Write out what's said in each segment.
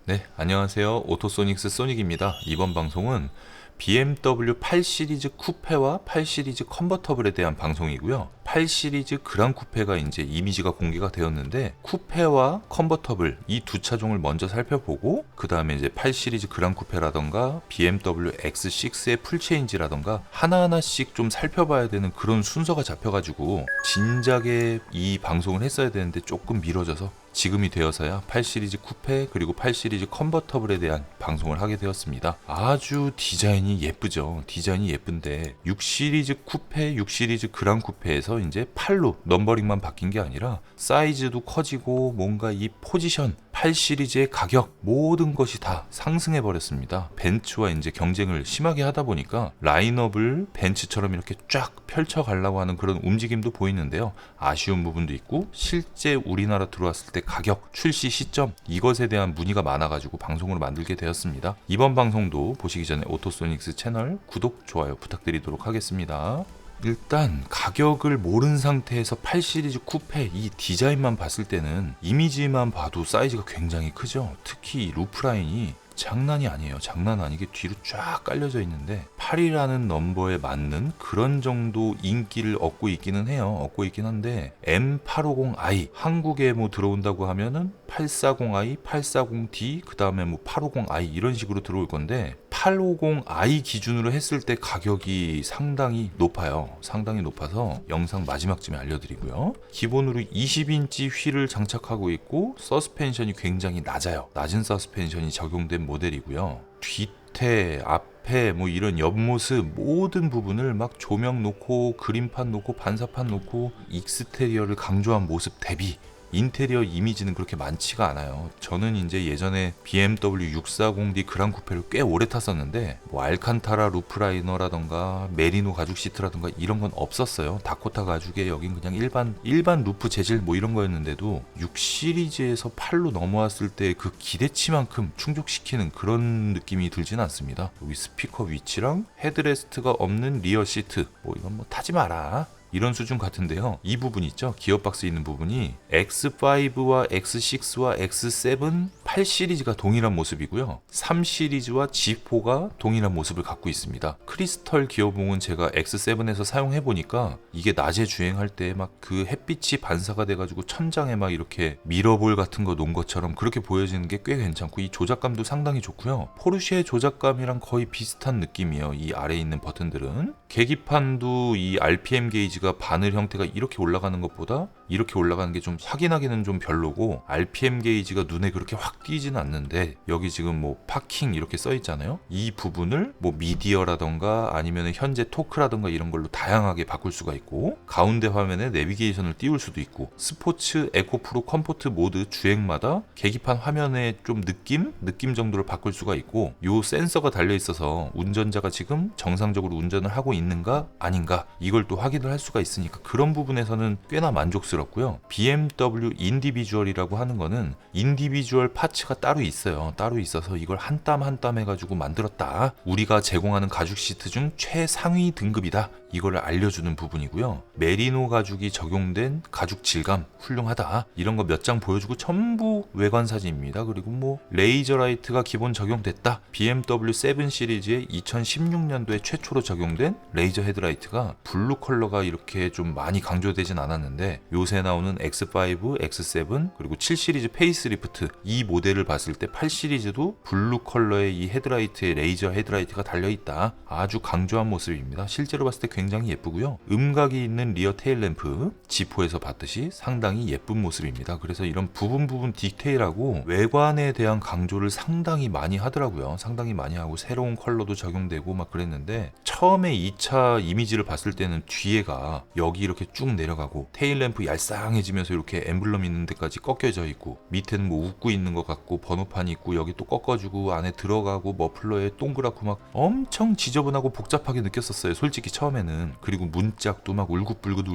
네, 안녕하세요. 오토소닉스 소닉입니다. 이번 방송은 BMW 8 시리즈 쿠페와 8 시리즈 컨버터블에 대한 방송이고요. 8 시리즈 그랑 쿠페가 이제 이미지가 공개가 되었는데 쿠페와 컨버터블 이 두 차종을 먼저 살펴보고 그 다음에 이제 8 시리즈 그랑 쿠페라던가 BMW X6의 풀체인지라던가 하나하나씩 좀 살펴봐야 되는 그런 순서가 잡혀가지고 진작에 이 방송을 했어야 되는데 조금 미뤄져서 지금이 되어서야 8 시리즈 쿠페 그리고 8 시리즈 컨버터블에 대한 방송을 하게 되었습니다. 아주 디자인이 예쁘죠. 디자인이 예쁜데 6 시리즈 쿠페, 6 시리즈 그랑 쿠페에서 이제 8로 넘버링만 바뀐 게 아니라 사이즈도 커지고 뭔가 이 포지션 8 시리즈의 가격 모든 것이 다 상승해 버렸습니다. 벤츠와 이제 경쟁을 심하게 하다 보니까 라인업을 벤츠처럼 이렇게 쫙 펼쳐 가려고 하는 그런 움직임도 보이는데요. 아쉬운 부분도 있고 실제 우리나라 들어왔을 때 가격, 출시 시점 이것에 대한 문의가 많아가지고 방송으로 만들게 되었습니다. 이번 방송도 보시기 전에 오토소닉스 채널 구독, 좋아요 부탁드리도록 하겠습니다. 일단 가격을 모른 상태에서 8 시리즈 쿠페 이 디자인만 봤을 때는 이미지만 봐도 사이즈가 굉장히 크죠. 특히 이 루프라인이 장난이 아니에요. 장난 아니게 뒤로 쫙 깔려져 있는데 8이라는 넘버에 맞는 그런 정도 인기를 얻고 있기는 해요. 얻고 있긴 한데 M850i 한국에 뭐 들어온다고 하면은 840i, 840d 그 다음에 뭐 850i 이런 식으로 들어올 건데 850i 기준으로 했을 때 가격이 상당히 높아요. 상당히 높아서 영상 마지막쯤에 알려드리고요. 기본으로 20인치 휠을 장착하고 있고 서스펜션이 굉장히 낮아요. 낮은 서스펜션이 적용된 모델이고요. 뒤태, 앞에 뭐 이런 옆모습 모든 부분을 막 조명 놓고 그림판 놓고 반사판 놓고 익스테리어를 강조한 모습 대비 인테리어 이미지는 그렇게 많지가 않아요. 저는 이제 예전에 BMW 640D 그랑 쿠페를 꽤 오래 탔었는데 뭐 알칸타라 루프라이너라던가 메리노 가죽 시트라던가 이런 건 없었어요. 다코타 가죽에 여긴 그냥 일반 루프 재질 뭐 이런 거였는데도 6 시리즈에서 8로 넘어왔을 때 그 기대치만큼 충족시키는 그런 느낌이 들진 않습니다. 여기 스피커 위치랑 헤드레스트가 없는 리어 시트 뭐 이건 뭐 타지 마라 이런 수준 같은데요. 이 부분 있죠. 기어박스 있는 부분이 X5와 X6와 X7 8 시리즈가 동일한 모습이고요. 3 시리즈와 G4가 동일한 모습을 갖고 있습니다. 크리스털 기어봉은 제가 X7에서 사용해 보니까 이게 낮에 주행할 때 막 그 햇빛이 반사가 돼가지고 천장에 막 이렇게 미러볼 같은 거 놓은 것처럼 그렇게 보여지는 게 꽤 괜찮고 이 조작감도 상당히 좋고요. 포르쉐의 조작감이랑 거의 비슷한 느낌이에요. 이 아래에 있는 버튼들은 계기판도 이 RPM 게이지가 바늘 형태가 이렇게 올라가는 것보다 이렇게 올라가는 게 좀 확인하기는 좀 별로고 RPM 게이지가 눈에 그렇게 확 띄지는 않는데 여기 지금 뭐 파킹 이렇게 써 있잖아요. 이 부분을 뭐 미디어라던가 아니면 현재 토크라던가 이런 걸로 다양하게 바꿀 수가 있고 가운데 화면에 내비게이션을 띄울 수도 있고 스포츠, 에코 프로, 컴포트 모드 주행마다 계기판 화면의 좀 느낌 정도를 바꿀 수가 있고 요 센서가 달려 있어서 운전자가 지금 정상적으로 운전을 하고 있는가 아닌가 이걸 또 확인을 할 수가 있으니까 그런 부분에서는 꽤나 만족스럽고요. BMW 인디비주얼이라고 하는 거는 인디비주얼 파츠가 따로 있어요. 따로 있어서 이걸 한 땀 한 땀 해가지고 만들었다. 우리가 제공하는 가죽 시트 중 최상위 등급이다. 이거를 알려주는 부분이고요. 메리노 가죽이 적용된 가죽 질감 훌륭하다. 이런 거 몇 장 보여주고 전부 외관 사진입니다. 그리고 뭐 레이저 라이트가 기본 적용됐다. BMW 7 시리즈의 2016년도에 최초로 적용된 레이저 헤드라이트가 블루 컬러가 이렇게 좀 많이 강조되진 않았는데 요새 나오는 X5, X7 그리고 7 시리즈 페이스리프트 이 모델을 봤을 때 8 시리즈도 블루 컬러의 이 헤드라이트에 레이저 헤드라이트가 달려있다. 아주 강조한 모습입니다. 실제로 봤을 때 굉장히 예쁘고요. 음각이 있는 리어 테일램프 G4에서 봤듯이 상당히 예쁜 모습입니다. 그래서 이런 부분 디테일하고 외관에 대한 강조를 상당히 많이 하더라고요. 상당히 많이 하고 새로운 컬러도 적용되고 막 그랬는데 처음에 2차 이미지를 봤을 때는 뒤에가 여기 이렇게 쭉 내려가고 테일램프 얄쌍해지면서 이렇게 엠블럼 있는 데까지 꺾여져 있고 밑에는 뭐 웃고 있는 것 같고 번호판이 있고 여기 또 꺾어주고 안에 들어가고 머플러에 동그랗고 막 엄청 지저분하고 복잡하게 느꼈었어요. 솔직히 처음에는. 그리고 문짝도 막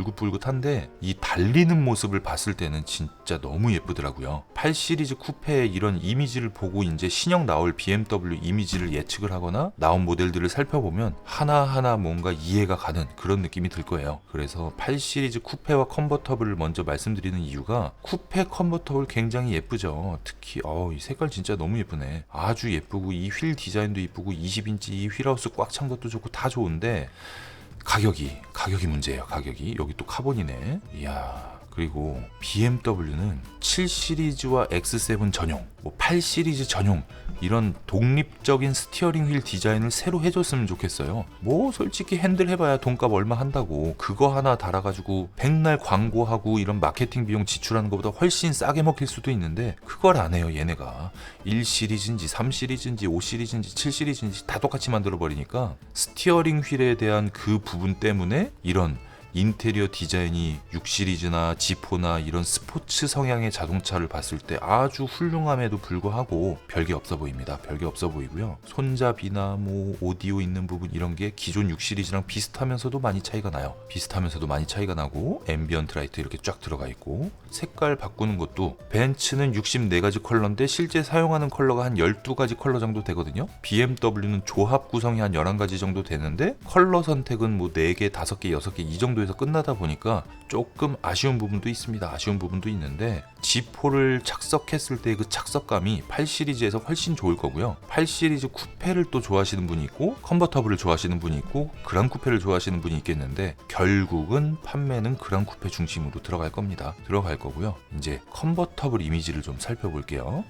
울긋불긋한데 이 달리는 모습을 봤을 때는 진짜 너무 예쁘더라고요. 8 시리즈 쿠페의 이런 이미지를 보고 이제 신형 나올 BMW 이미지를 예측을 하거나 나온 모델들을 살펴보면 하나하나 뭔가 이해가 가는 그런 느낌이 들 거예요. 그래서 8 시리즈 쿠페와 컨버터블을 컨버터블을 먼저 말씀드리는 이유가 쿠페 컨버터블 굉장히 예쁘죠. 특히 이 색깔 진짜 너무 예쁘네. 아주 예쁘고 이 휠 디자인도 예쁘고 20인치 이 휠하우스 꽉 찬 것도 좋고 다 좋은데 가격이 문제예요. 가격이 여기 또 카본이네. 이야. 그리고 BMW는 7 시리즈와 X7 전용, 8 시리즈 전용 이런 독립적인 스티어링 휠 디자인을 새로 해줬으면 좋겠어요. 솔직히 핸들 해봐야 돈값 얼마 한다고 그거 하나 달아가지고 백날 광고하고 이런 마케팅 비용 지출하는 것보다 훨씬 싸게 먹힐 수도 있는데 그걸 안 해요. 얘네가 1 시리즈인지 3 시리즈인지 5 시리즈인지 7 시리즈인지 다 똑같이 만들어버리니까 스티어링 휠에 대한 그 부분 때문에 이런 인테리어 디자인이 6 시리즈나 G4나 이런 스포츠 성향의 자동차를 봤을 때 아주 훌륭함에도 불구하고 별게 없어 보입니다. 별게 없어 보이고요. 손잡이나 오디오 있는 부분 이런 게 기존 6 시리즈랑 비슷하면서도 많이 차이가 나요. 비슷하면서도 많이 차이가 나고 앰비언트 라이트 이렇게 쫙 들어가 있고 색깔 바꾸는 것도 벤츠는 64가지 컬러인데 실제 사용하는 컬러가 한 12가지 컬러 정도 되거든요. BMW는 조합 구성이 한 11가지 정도 되는데 컬러 선택은 4개, 5개, 6개 이 정도에서 끝나다 보니까 조금 아쉬운 부분도 있습니다. 아쉬운 부분도 있는데 G4를 착석했을 때 그 착석감이 8 시리즈에서 훨씬 좋을 거고요. 8 시리즈 쿠페를 또 좋아하시는 분이 있고 컨버터블을 좋아하시는 분이 있고 그랑 쿠페를 좋아하시는 분이 있겠는데 결국은 판매는 그랑 쿠페 중심으로 들어갈 겁니다. 들어갈 거고요. 이제 컨버터블 이미지를 좀 살펴볼게요.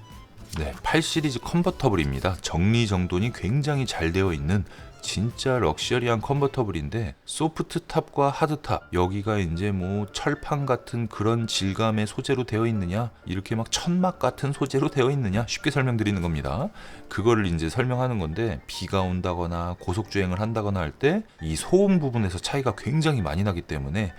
네, 8 시리즈 컨버터블입니다. 정리정돈이 굉장히 잘 되어 있는 진짜 럭셔리한 컨버터블인데 소프트 탑과 하드 탑 여기가 이제 철판 같은 그런 질감의 소재로 되어 있느냐 이렇게 막 천막 같은 소재로 되어 있느냐 쉽게 설명드리는 겁니다. 그거를 이제 설명하는 건데 비가 온다거나 고속주행을 한다거나 할 때 이 소음 부분에서 차이가 굉장히 많이 나기 때문에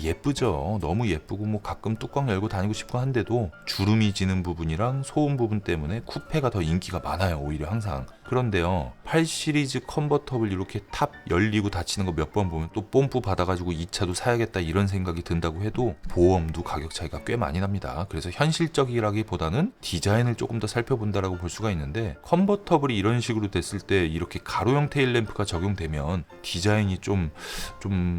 예쁘죠. 너무 예쁘고 가끔 뚜껑 열고 다니고 싶고 한데도 주름이 지는 부분이랑 소음 부분 때문에 쿠페가 더 인기가 많아요. 오히려 항상. 그런데요 8 시리즈 컨버터블 이렇게 탑 열리고 닫히는 거 몇 번 보면 또 뽐뿌 받아가지고 이 차도 사야겠다 이런 생각이 든다고 해도 보험도 가격 차이가 꽤 많이 납니다. 그래서 현실적이라기보다는 디자인을 조금 더 살펴본다라고 볼 수가 있는데 컨버터블이 이런 식으로 됐을 때 이렇게 가로형 테일램프가 적용되면 디자인이 좀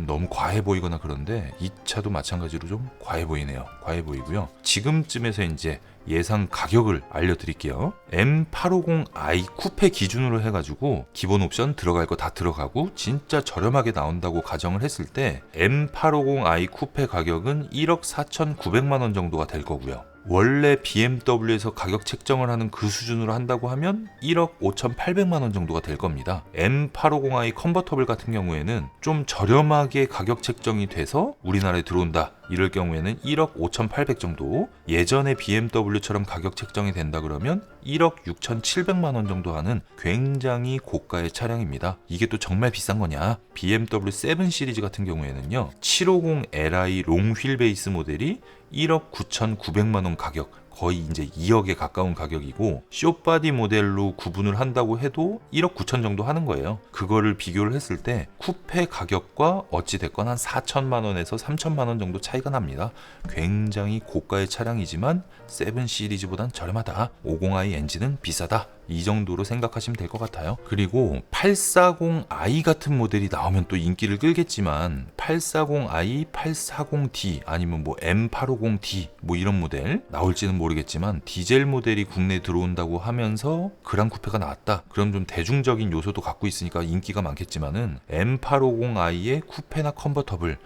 너무 과해 보이거나 그런데 이 차도 마찬가지로 좀 과해 보이네요. 과해 보이고요. 지금쯤에서 이제 예상 가격을 알려드릴게요. M850i 쿠페 기준으로 해가지고 기본 옵션 들어갈 거 다 들어가고 진짜 저렴하게 나온다고 가정을 했을 때 M850i 쿠페 가격은 1억 4,900만 원 정도가 될 거고요. 원래 BMW에서 가격 책정을 하는 그 수준으로 한다고 하면 1억 5,800만 원 정도가 될 겁니다. M850i 컨버터블 같은 경우에는 좀 저렴하게 가격 책정이 돼서 우리나라에 들어온다. 이럴 경우에는 1억 5,800 정도, 예전에 BMW처럼 가격 책정이 된다 그러면 1억 6,700만 원 정도 하는 굉장히 고가의 차량입니다. 이게 또 정말 비싼 거냐? BMW 7 시리즈 같은 경우에는요 750Li 롱 휠 베이스 모델이 1억 9,900만 원 가격, 거의 이제 2억에 가까운 가격이고 쇼바디 모델로 구분을 한다고 해도 1억 9천 정도 하는 거예요. 그거를 비교를 했을 때 쿠페 가격과 어찌 됐건 한 4천만 원에서 3천만 원 정도 차이가 납니다. 굉장히 고가의 차량이지만 7 시리즈보단 저렴하다. 50i 엔진은 비싸다. 이 정도로 생각하시면 될 것 같아요. 그리고 840i 같은 모델이 나오면 또 인기를 끌겠지만 840i, 840D 아니면 M850D 이런 모델 나올지는 모르겠지만 디젤 모델이 국내에 들어온다고 하면서 그랑 쿠페가 나왔다. 그럼 좀 대중적인 요소도 갖고 있으니까 인기가 많겠지만은 M850i의 쿠페나 컨버터블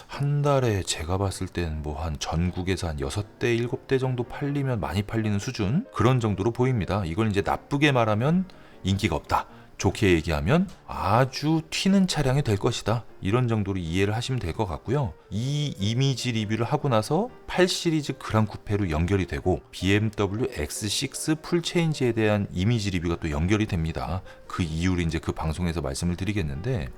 한 달에 제가 봤을 땐 한 전국에서 한 6대, 7대 정도 팔리면 많이 팔리는 수준 그런 정도로 보입니다. 이걸 이제 나쁘게 말하면 인기가 없다. 좋게 얘기하면 아주 튀는 차량이 될 것이다. 이런 정도로 이해를 하시면 될 것 같고요. 이 이미지 리뷰를 하고 나서 8 시리즈 그랑 쿠페로 연결이 되고 BMW X6 풀체인지에 대한 이미지 리뷰가 또 연결이 됩니다. 그 이유를 이제 그 방송에서 말씀을 드리겠는데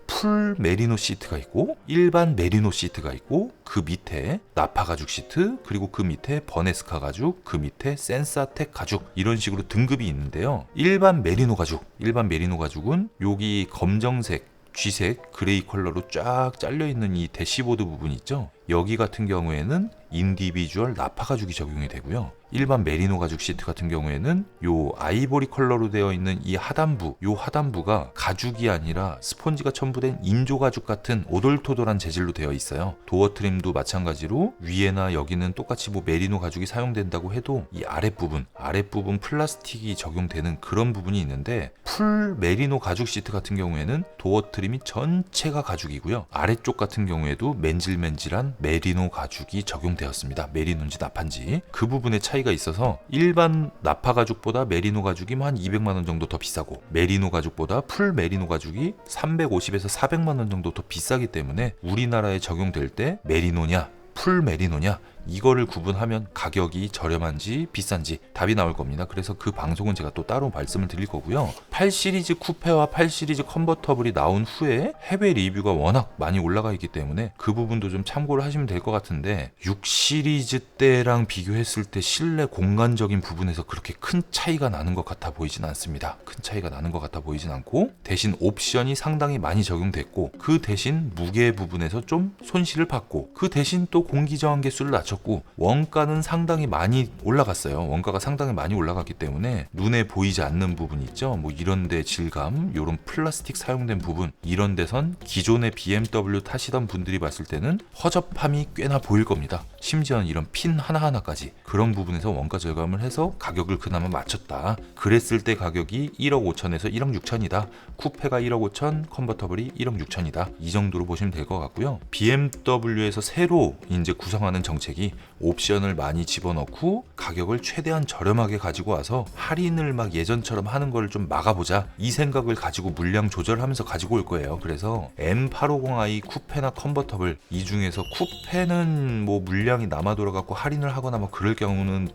풀 메리노 시트가 있고 일반 메리노 시트가 있고 그 밑에 나파 가죽 시트 그리고 그 밑에 버네스카 가죽 그 밑에 센사텍 가죽 이런 식으로 등급이 있는데요. 일반 메리노 가죽은 여기 검정색 쥐색, 그레이 컬러로 쫙 잘려있는 이 대시보드 부분 있죠? 여기 같은 경우에는 인디비주얼 나파 가죽이 적용이 되고요. 일반 메리노 가죽 시트 같은 경우에는 요 아이보리 컬러로 되어 있는 이 하단부, 요 하단부가 가죽이 아니라 스폰지가 첨부된 인조 가죽 같은 오돌토돌한 재질로 되어 있어요. 도어 트림도 마찬가지로 위에나 여기는 똑같이 뭐 메리노 가죽이 사용된다고 해도 이 아랫부분 플라스틱이 적용되는 그런 부분이 있는데, 풀 메리노 가죽 시트 같은 경우에는 도어 트림이 전체가 가죽이고요. 아래쪽 같은 경우에도 맨질맨질한 메리노 가죽이 적용되었습니다. 메리노인지 나파인지 그 부분의 차이가 있어서 일반 나파 가죽보다 메리노 가죽이 한 200만 원 정도 더 비싸고, 메리노 가죽보다 풀 메리노 가죽이 350에서 400만 원 정도 더 비싸기 때문에 우리나라에 적용될 때 메리노냐 풀 메리노냐 이거를 구분하면 가격이 저렴한지 비싼지 답이 나올 겁니다. 그래서 그 방송은 제가 또 따로 말씀을 드릴 거고요. 8 시리즈 쿠페와 8 시리즈 컨버터블이 나온 후에 해외 리뷰가 워낙 많이 올라가 있기 때문에 그 부분도 좀 참고를 하시면 될 것 같은데, 6 시리즈 때랑 비교했을 때 실내 공간적인 부분에서 그렇게 큰 차이가 나는 것 같아 보이진 않습니다. 큰 차이가 나는 것 같아 보이진 않고, 대신 옵션이 상당히 많이 적용됐고, 그 대신 무게 부분에서 좀 손실을 받고, 그 대신 또 공기 저항 개수를 낮췄고, 원가는 상당히 많이 올라갔어요. 원가가 상당히 많이 올라갔기 때문에 눈에 보이지 않는 부분 있죠. 뭐 이런데 질감, 이런 플라스틱 사용된 부분, 이런 데선 기존의 BMW 타시던 분들이 봤을 때는 허접함이 꽤나 보일 겁니다. 심지어는 이런 핀 하나하나까지 그런 부분에서 원가 절감을 해서 가격을 그나마 맞췄다. 그랬을 때 가격이 1억 5천에서 1억 6천이다. 쿠페가 1억 5천, 컨버터블이 1억 6천이다. 이 정도로 보시면 될 것 같고요. BMW에서 새로 이제 구성하는 정책이 옵션을 많이 집어넣고 가격을 최대한 저렴하게 가지고 와서 할인을 막 예전처럼 하는 걸 좀 막아보자, 이 생각을 가지고 물량 조절하면서 가지고 올 거예요. 그래서 M850i 쿠페나 컨버터블 이 중에서 쿠페는 뭐 물량이 남아 돌아갖고 할인을 하거나 뭐 그럴 경우는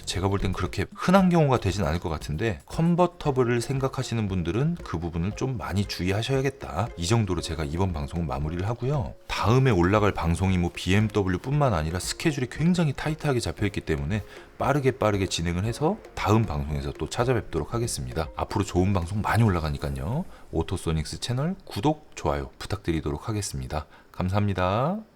제가 볼 땐 그렇게 흔한 경우가 되진 않을 것 같은데, 컨버터블을 생각하시는 분들은 그 부분을 좀 많이 주의하셔야겠다. 이 정도로 제가 이번 방송은 마무리를 하고요. 다음에 올라갈 방송이 뭐 BMW뿐만 아니라 스케줄이 굉장히 타이트하게 잡혀있기 때문에 빠르게 진행을 해서 다음 방송에서 또 찾아뵙도록 하겠습니다. 앞으로 좋은 방송 많이 올라가니까요. 오토소닉스 채널 구독, 좋아요 부탁드리도록 하겠습니다. 감사합니다.